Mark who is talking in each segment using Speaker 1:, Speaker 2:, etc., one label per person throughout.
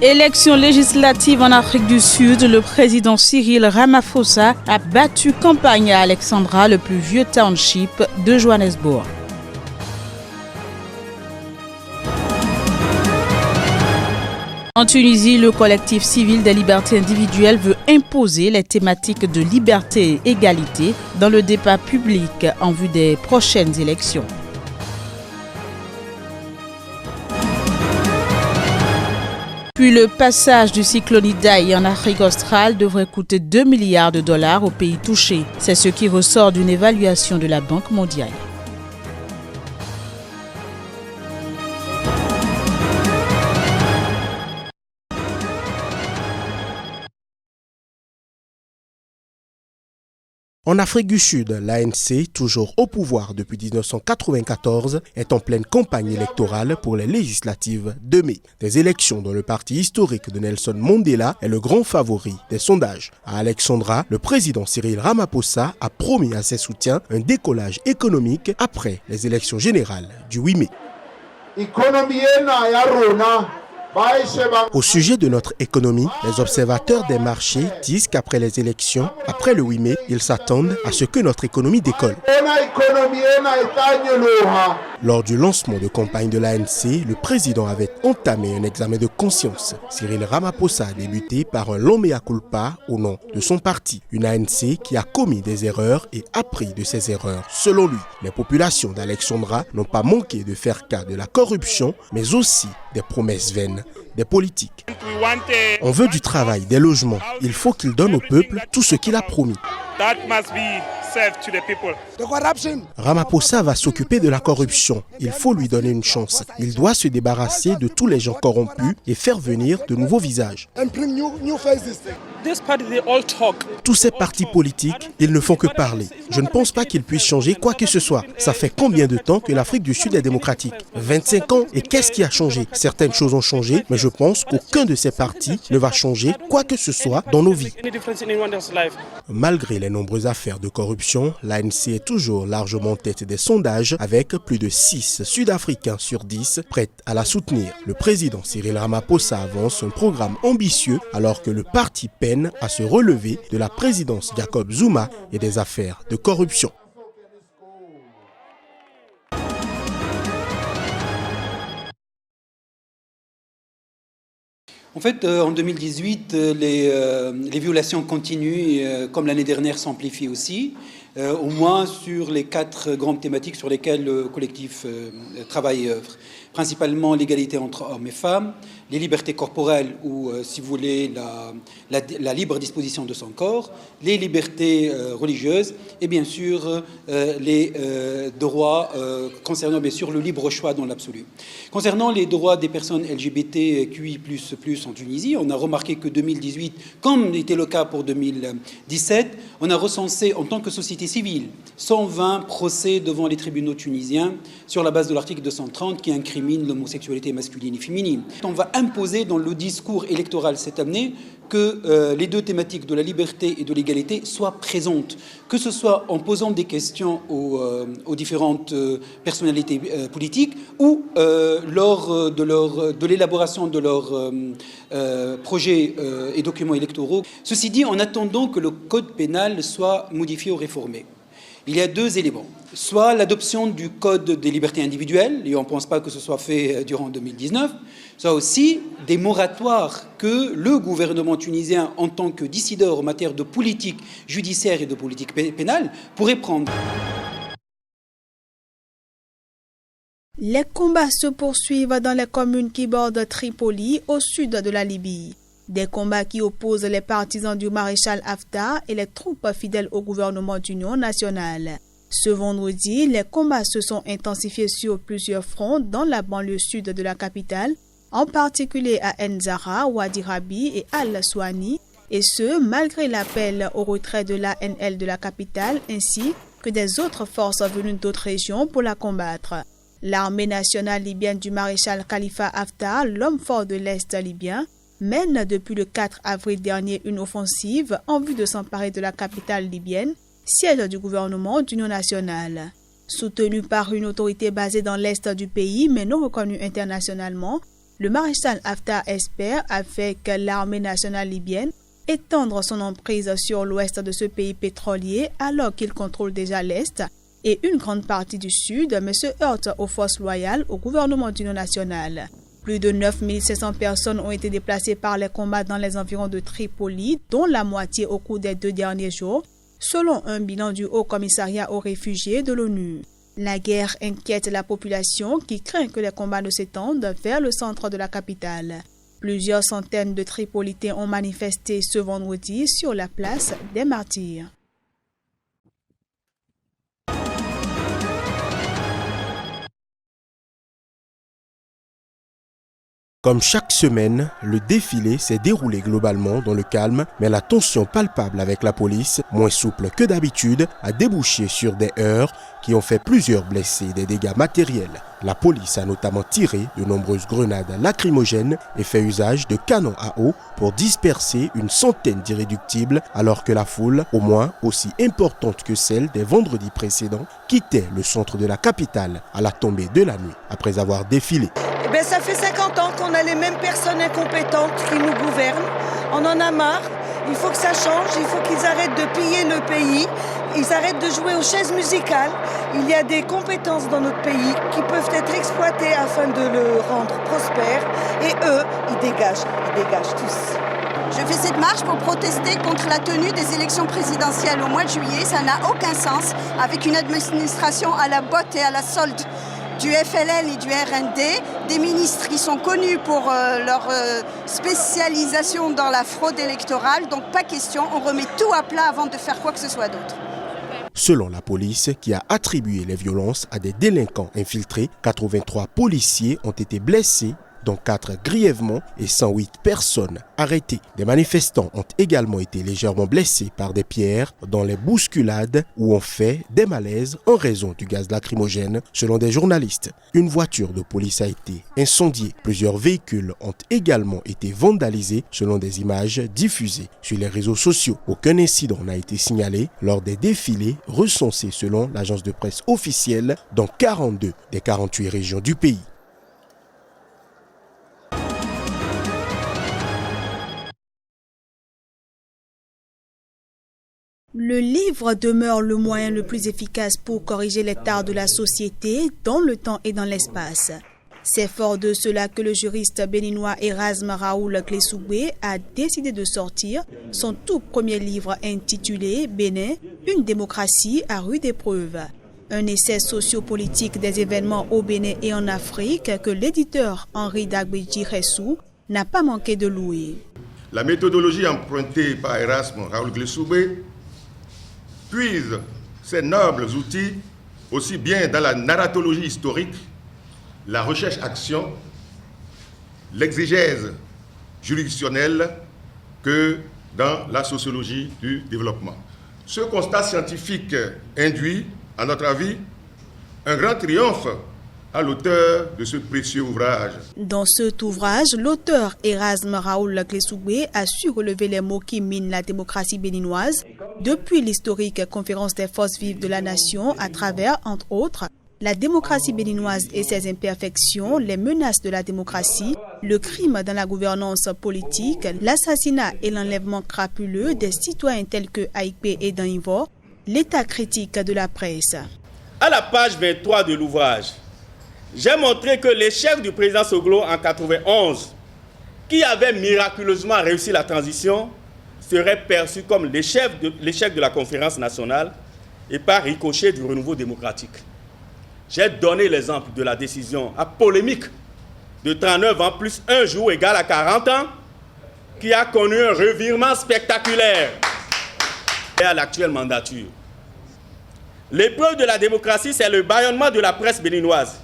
Speaker 1: Élection législative en Afrique du Sud, le président Cyril Ramaphosa a battu campagne à Alexandra, le plus vieux township de Johannesburg. En Tunisie, le collectif civil des libertés individuelles veut imposer les thématiques de liberté et égalité dans le débat public en vue des prochaines élections. Puis le passage du cyclone Idai en Afrique australe devrait coûter 2 milliards de dollars aux pays touchés. C'est ce qui ressort d'une évaluation de la Banque mondiale.
Speaker 2: En Afrique du Sud, l'ANC, toujours au pouvoir depuis 1994, est en pleine campagne électorale pour les législatives de mai. Des élections dont le parti historique de Nelson Mandela est le grand favori des sondages. À Alexandra, le président Cyril Ramaphosa a promis à ses soutiens un décollage économique après les élections générales du 8 mai. Au sujet de notre économie, les observateurs des marchés disent qu'après les élections, après le 8 mai, ils s'attendent à ce que notre économie décolle. Lors du lancement de campagne de l'ANC, le président avait entamé un examen de conscience. Cyril Ramaphosa a débuté par un long mea culpa au nom de son parti. Une ANC qui a commis des erreurs et appris de ses erreurs. Selon lui, les populations d'Alexandra n'ont pas manqué de faire cas de la corruption, mais aussi des promesses vaines des politiques. On veut du travail, des logements. Il faut qu'il donne au peuple tout ce qu'il a promis. Ramaphosa va s'occuper de la corruption. Il faut lui donner une chance. Il doit se débarrasser de tous les gens corrompus et faire venir de nouveaux visages. Tous ces partis politiques, ils ne font que parler. Je ne pense pas qu'ils puissent changer quoi que ce soit. Ça fait combien de temps que l'Afrique du Sud est démocratique? 25 ans. Et qu'est-ce qui a changé? Certaines choses ont changé, mais je pense qu'aucun de ces partis ne va changer quoi que ce soit dans nos vies. Malgré les nombreuses affaires de corruption, l'ANC est toujours largement en tête des sondages avec plus de 6 Sud-Africains sur 10 prêts à la soutenir. Le président Cyril Ramaphosa avance un programme ambitieux alors que le parti peine à se relever de la présidence Jacob Zuma et des affaires de corruption.
Speaker 3: En fait, en 2018, les violations continuent et, comme l'année dernière, s'amplifient aussi, au moins sur les 4 grandes thématiques sur lesquelles le collectif travaille et œuvre. Principalement l'égalité entre hommes et femmes, les libertés corporelles ou, si vous voulez, la libre disposition de son corps, les libertés religieuses et bien sûr les droits concernant bien sûr le libre choix dans l'absolu. Concernant les droits des personnes LGBTQI+, en Tunisie, on a remarqué que 2018, comme était le cas pour 2017, on a recensé en tant que société civile 120 procès devant les tribunaux tunisiens sur la base de l'article 230 qui incrimine l'homosexualité masculine et féminine. On va imposer dans le discours électoral cette année que les 2 thématiques de la liberté et de l'égalité soient présentes, que ce soit en posant des questions aux différentes personnalités politiques ou lors de l'élaboration de leurs projets et documents électoraux. Ceci dit, en attendant que le code pénal soit modifié ou réformé, il y a 2 éléments. Soit l'adoption du code des libertés individuelles, et on ne pense pas que ce soit fait durant 2019, soit aussi des moratoires que le gouvernement tunisien, en tant que décideur en matière de politique judiciaire et de politique pénale, pourrait prendre.
Speaker 1: Les combats se poursuivent dans les communes qui bordent Tripoli, au sud de la Libye. Des combats qui opposent les partisans du maréchal Haftar et les troupes fidèles au gouvernement d'union nationale. Ce vendredi, les combats se sont intensifiés sur plusieurs fronts dans la banlieue sud de la capitale, en particulier à Nzara, Wadi Rabi et Al-Swani, et ce, malgré l'appel au retrait de l'ANL de la capitale ainsi que des autres forces venues d'autres régions pour la combattre. L'armée nationale libyenne du maréchal Khalifa Haftar, l'homme fort de l'Est libyen, mène depuis le 4 avril dernier une offensive en vue de s'emparer de la capitale libyenne, siège du gouvernement d'union nationale. Soutenu par une autorité basée dans l'est du pays mais non reconnue internationalement, Le maréchal Haftar espère, avec l'armée nationale libyenne, étendre son emprise sur l'ouest de ce pays pétrolier alors qu'il contrôle déjà l'est et une grande partie du sud, mais se heurte aux forces loyales au gouvernement d'union nationale. Plus de 9500 personnes ont été déplacées par les combats dans les environs de Tripoli, dont la moitié au cours des 2 derniers jours, selon un bilan du Haut Commissariat aux réfugiés de l'ONU. La guerre inquiète la population qui craint que les combats ne s'étendent vers le centre de la capitale. Plusieurs centaines de Tripolitains ont manifesté ce vendredi sur la place des Martyrs.
Speaker 2: Comme chaque semaine, le défilé s'est déroulé globalement dans le calme, mais la tension palpable avec la police, moins souple que d'habitude, a débouché sur des heurts qui ont fait plusieurs blessés et des dégâts matériels. La police a notamment tiré de nombreuses grenades lacrymogènes et fait usage de canons à eau pour disperser une centaine d'irréductibles, alors que la foule, au moins aussi importante que celle des vendredis précédents, quittait le centre de la capitale à la tombée de la nuit, après avoir défilé.
Speaker 4: Ça fait 50 ans qu'on a les mêmes personnes incompétentes qui nous gouvernent. On en a marre. Il faut que ça change. Il faut qu'ils arrêtent de piller le pays. Ils arrêtent de jouer aux chaises musicales. Il y a des compétences dans notre pays qui peuvent être exploitées afin de le rendre prospère. Et eux, ils dégagent tous.
Speaker 5: Je fais cette marche pour protester contre la tenue des élections présidentielles au mois de juillet. Ça n'a aucun sens avec une administration à la botte et à la solde du FLN et du RND, des ministres qui sont connus pour leur spécialisation dans la fraude électorale. Donc pas question, on remet tout à plat avant de faire quoi que ce soit d'autre.
Speaker 2: Selon la police, qui a attribué les violences à des délinquants infiltrés, 83 policiers ont été blessés, dont 4 grièvement et 108 personnes arrêtées. Des manifestants ont également été légèrement blessés par des pierres dans les bousculades où ont fait des malaises en raison du gaz lacrymogène, selon des journalistes. Une voiture de police a été incendiée. Plusieurs véhicules ont également été vandalisés, selon des images diffusées sur les réseaux sociaux. Aucun incident n'a été signalé lors des défilés recensés selon l'agence de presse officielle dans 42 des 48 régions du pays.
Speaker 1: Le livre demeure le moyen le plus efficace pour corriger les tares de la société dans le temps et dans l'espace. C'est fort de cela que le juriste béninois Erasme Raoul Clessoubé a décidé de sortir son tout premier livre intitulé « Bénin, une démocratie à rude épreuve ». Un essai sociopolitique des événements au Bénin et en Afrique que l'éditeur Henri Dagbeji Ressou n'a pas manqué de louer.
Speaker 6: La méthodologie empruntée par Erasme Raoul Clessoubé puise ces nobles outils aussi bien dans la narratologie historique, la recherche-action, l'exégèse juridictionnelle que dans la sociologie du développement. Ce constat scientifique induit, à notre avis, un grand triomphe à l'auteur de ce précieux ouvrage.
Speaker 1: Dans cet ouvrage, l'auteur Erasme Raoul Clessoubé a su relever les maux qui minent la démocratie béninoise depuis l'historique conférence des forces vives de la nation à travers, entre autres, la démocratie béninoise et ses imperfections, les menaces de la démocratie, le crime dans la gouvernance politique, l'assassinat et l'enlèvement crapuleux des citoyens tels que Haïpé et Danivor, l'état critique de la presse.
Speaker 7: À la page 23 de l'ouvrage, j'ai montré que l'échec du président Soglo en 1991, qui avait miraculeusement réussi la transition, serait perçu comme l'échec de la conférence nationale et par ricochet du renouveau démocratique. J'ai donné l'exemple de la décision à polémique de 39 ans plus un jour égal à 40 ans, qui a connu un revirement spectaculaire et à l'actuelle mandature. L'épreuve de la démocratie, c'est le bâillonnement de la presse béninoise.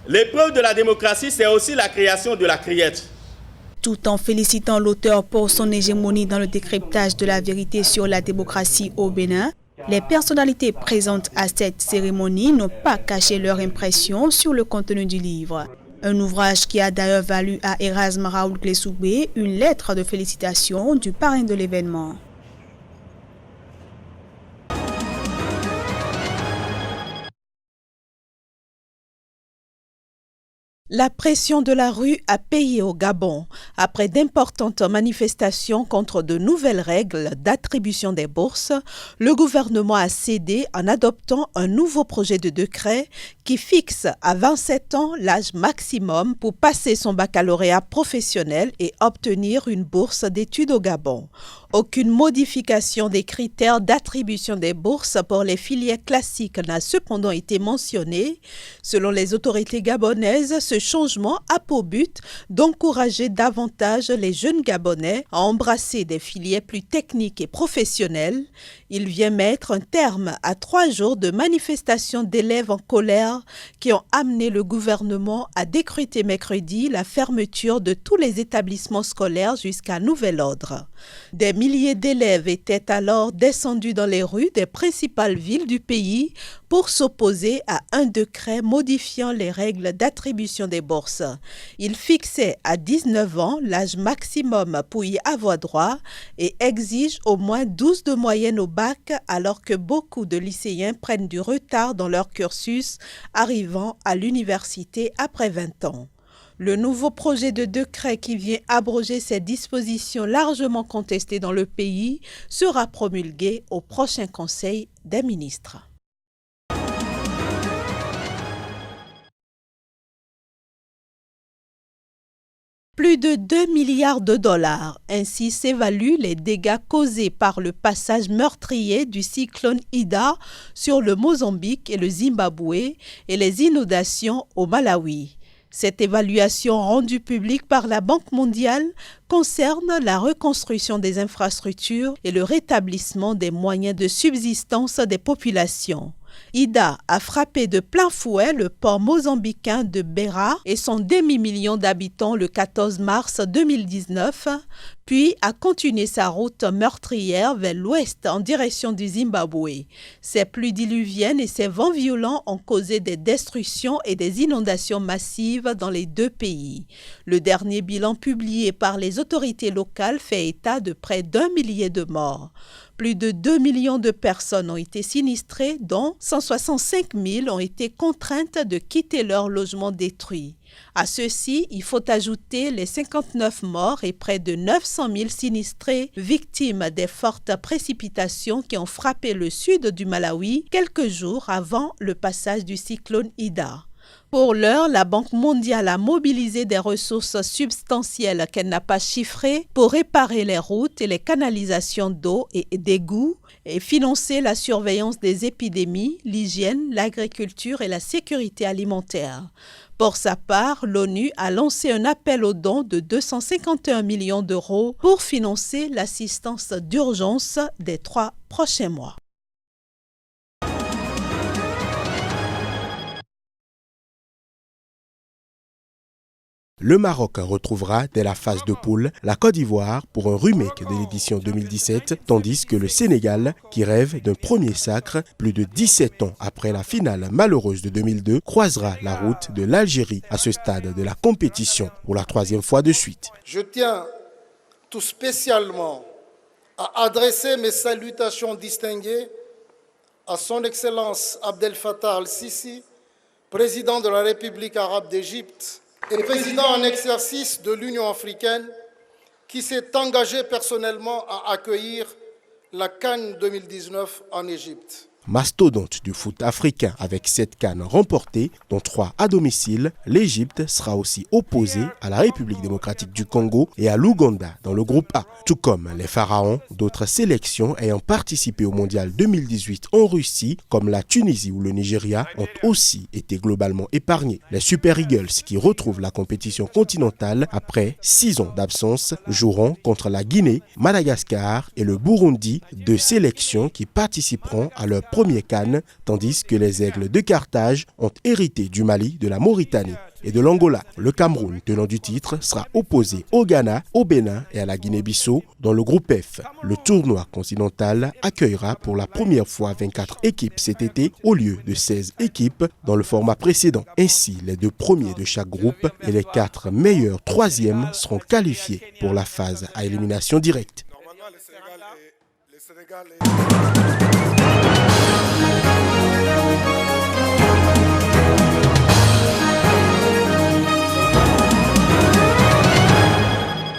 Speaker 7: L'épreuve de la démocratie, c'est aussi la création de la criette.
Speaker 1: Tout en félicitant l'auteur pour son hégémonie dans le décryptage de la vérité sur la démocratie au Bénin, les personnalités présentes à cette cérémonie n'ont pas caché leur impression sur le contenu du livre. Un ouvrage qui a d'ailleurs valu à Erasme Raoul Clessoubé une lettre de félicitations du parrain de l'événement.
Speaker 8: La pression de la rue a payé au Gabon. Après d'importantes manifestations contre de nouvelles règles d'attribution des bourses, le gouvernement a cédé en adoptant un nouveau projet de décret qui fixe à 27 ans l'âge maximum pour passer son baccalauréat professionnel et obtenir une bourse d'études au Gabon. Aucune modification des critères d'attribution des bourses pour les filières classiques n'a cependant été mentionnée. Selon les autorités gabonaises, ce changement a pour but d'encourager davantage les jeunes Gabonais à embrasser des filières plus techniques et professionnelles. Il vient mettre un terme à 3 jours de manifestations d'élèves en colère qui ont amené le gouvernement à décréter mercredi la fermeture de tous les établissements scolaires jusqu'à nouvel ordre. Des milliers d'élèves étaient alors descendus dans les rues des principales villes du pays pour s'opposer à un décret modifiant les règles d'attribution des bourses. Il fixait à 19 ans l'âge maximum pour y avoir droit et exige au moins 12 de moyenne au bac, alors que beaucoup de lycéens prennent du retard dans leur cursus, arrivant à l'université après 20 ans. Le nouveau projet de décret qui vient abroger ces dispositions largement contestées dans le pays sera promulgué au prochain Conseil des ministres. Plus de 2 milliards de dollars, ainsi s'évaluent les dégâts causés par le passage meurtrier du cyclone Ida sur le Mozambique et le Zimbabwe et les inondations au Malawi. Cette évaluation rendue publique par la Banque mondiale concerne la reconstruction des infrastructures et le rétablissement des moyens de subsistance des populations. Ida a frappé de plein fouet le port mozambicain de Beira et son demi-million d'habitants le 14 mars 2019, puis a continué sa route meurtrière vers l'ouest en direction du Zimbabwe. Ces pluies diluviennes et ces vents violents ont causé des destructions et des inondations massives dans les deux pays. Le dernier bilan publié par les autorités locales fait état de près d'1 millier de morts. Plus de 2 millions de personnes ont été sinistrées, dont 165 000 ont été contraintes de quitter leur logement détruit. À ceci, il faut ajouter les 59 morts et près de 900 000 sinistrés, victimes des fortes précipitations qui ont frappé le sud du Malawi quelques jours avant le passage du cyclone Ida. Pour l'heure, la Banque mondiale a mobilisé des ressources substantielles qu'elle n'a pas chiffrées pour réparer les routes et les canalisations d'eau et d'égouts et financer la surveillance des épidémies, l'hygiène, l'agriculture et la sécurité alimentaire. Pour sa part, l'ONU a lancé un appel aux dons de 251 millions d'euros pour financer l'assistance d'urgence des 3 prochains mois.
Speaker 2: Le Maroc retrouvera dès la phase de poule la Côte d'Ivoire pour un remake de l'édition 2017, tandis que le Sénégal, qui rêve d'un premier sacre plus de 17 ans après la finale malheureuse de 2002, croisera la route de l'Algérie à ce stade de la compétition pour la 3e fois de suite.
Speaker 9: Je tiens tout spécialement à adresser mes salutations distinguées à son Excellence Abdel Fattah al-Sisi, président de la République arabe d'Égypte, et président en exercice de l'Union africaine, qui s'est engagé personnellement à accueillir la CAN 2019 en Égypte.
Speaker 2: Mastodonte du foot africain avec 7 CAN remportées, dont 3 à domicile, l'Égypte sera aussi opposée à la République démocratique du Congo et à l'Ouganda dans le groupe A. Tout comme les Pharaons, d'autres sélections ayant participé au Mondial 2018 en Russie, comme la Tunisie ou le Nigeria, ont aussi été globalement épargnées. Les Super Eagles, qui retrouvent la compétition continentale après 6 ans d'absence, joueront contre la Guinée, Madagascar et le Burundi, 2 sélections qui participeront à leur premier CAN, tandis que les Aigles de Carthage ont hérité du Mali, de la Mauritanie et de l'Angola. Le Cameroun, tenant du titre, sera opposé au Ghana, au Bénin et à la Guinée-Bissau dans le groupe F. Le tournoi continental accueillera pour la première fois 24 équipes cet été au lieu de 16 équipes dans le format précédent. Ainsi, les 2 premiers de chaque groupe et les 4 meilleurs 3e seront qualifiés pour la phase à élimination directe.
Speaker 9: Normalement, le Sénégal est...